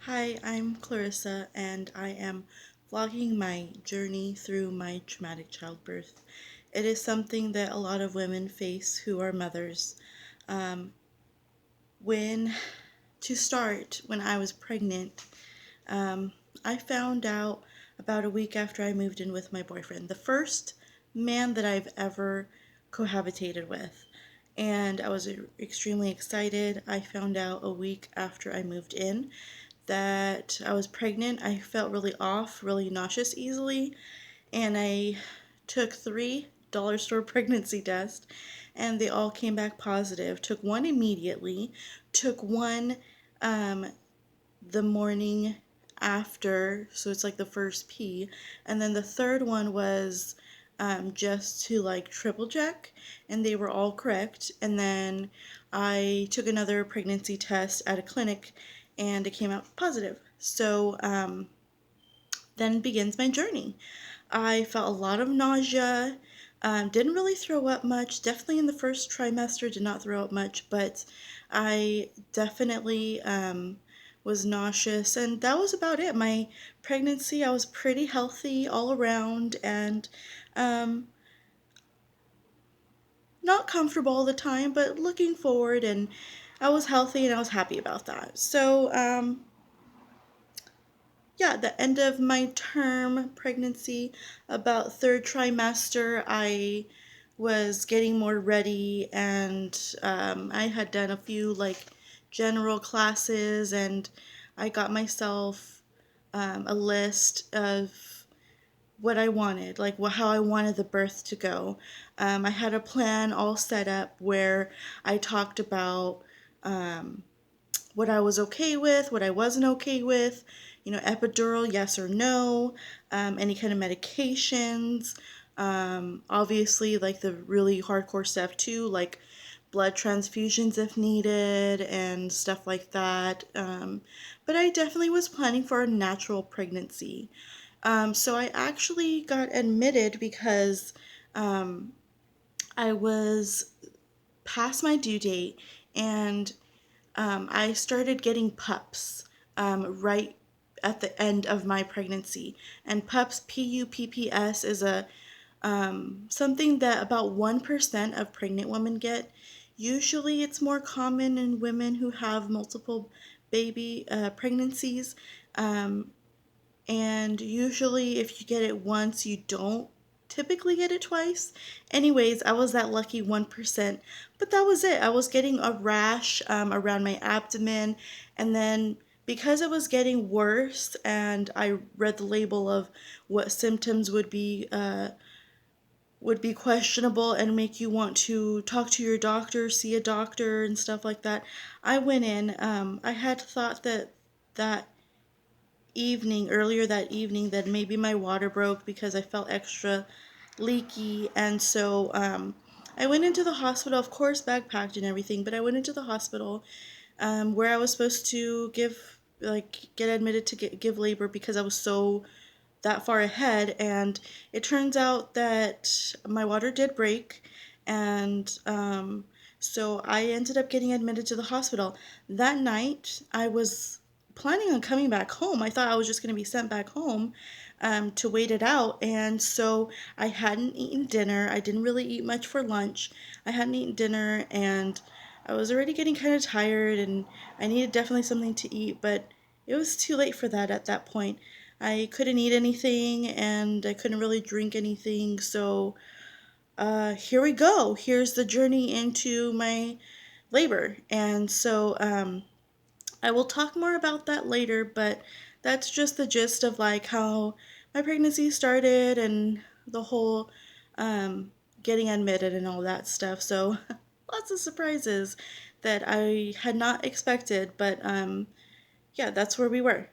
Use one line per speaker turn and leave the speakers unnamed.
Hi, I'm Clarissa, and I am vlogging my journey through my traumatic childbirth. It is something that a lot of women face who are mothers. Um, when when I was pregnant, um, I found out about a week after I moved in with my boyfriend, the first man that I've ever cohabitated with. And I was extremely excited. I found out a week after I moved in that I was pregnant. I felt really off, really nauseous easily, and I took three dollar store pregnancy tests and they all came back positive. Took one immediately, took one um, the morning after, so it's like the first P, and then the third one was just to like triple check, and they were all correct. And then I took another pregnancy test at a clinic, and it came out positive. So then begins my journey. I felt a lot of nausea. Didn't really throw up much. Definitely in the first trimester, did not throw up much, but I definitely was nauseous, and that was about it. My pregnancy, I was pretty healthy all around, and um, not comfortable all the time, but looking forward, and I was healthy, and I was happy about that. So, yeah, the end of my term pregnancy, about third trimester, I was getting more ready, and I had done a few like general classes, and I got myself a list of what I wanted, like how I wanted the birth to go. I had a plan all set up where I talked about what I was okay with, what I wasn't okay with, epidural, yes or no, any kind of medications, obviously, like the really hardcore stuff too, like blood transfusions if needed and stuff like that. But I definitely was planning for a natural pregnancy. So I actually got admitted because I was past my due date, and I started getting p.u.p.p.s right at the end of my pregnancy. And p.u.p.p.s, p.u.p.p.s, is a something that about 1% of pregnant women get. Usually it's more common in women who have multiple baby pregnancies. Um, and usually if you get it once, you don't typically get it twice. Anyways, I was that lucky 1%, but that was it. I was getting a rash around my abdomen, and then because it was getting worse and I read the label of what symptoms would be questionable and make you want to talk to your doctor, see a doctor and stuff like that, I went in. I had thought that earlier that evening, that maybe my water broke because I felt extra leaky. And so I went into the hospital, of course, backpacked and everything, but I went into the hospital where I was supposed to get admitted to give labor because I was so that far ahead. And it turns out that my water did break, and so I ended up getting admitted to the hospital. That night, I was planning on coming back home. I thought I was just going to be sent back home to wait it out. And so I hadn't eaten dinner. I didn't really eat much for lunch. I hadn't eaten dinner, and I was already getting kind of tired, and I needed definitely something to eat, but it was too late for that at that point. I couldn't eat anything, and I couldn't really drink anything. So here we go. Here's the journey into my labor. And so I will talk more about that later, but that's just the gist of like how my pregnancy started and the whole getting admitted and all that stuff. So lots of surprises that I had not expected, but yeah, that's where we were.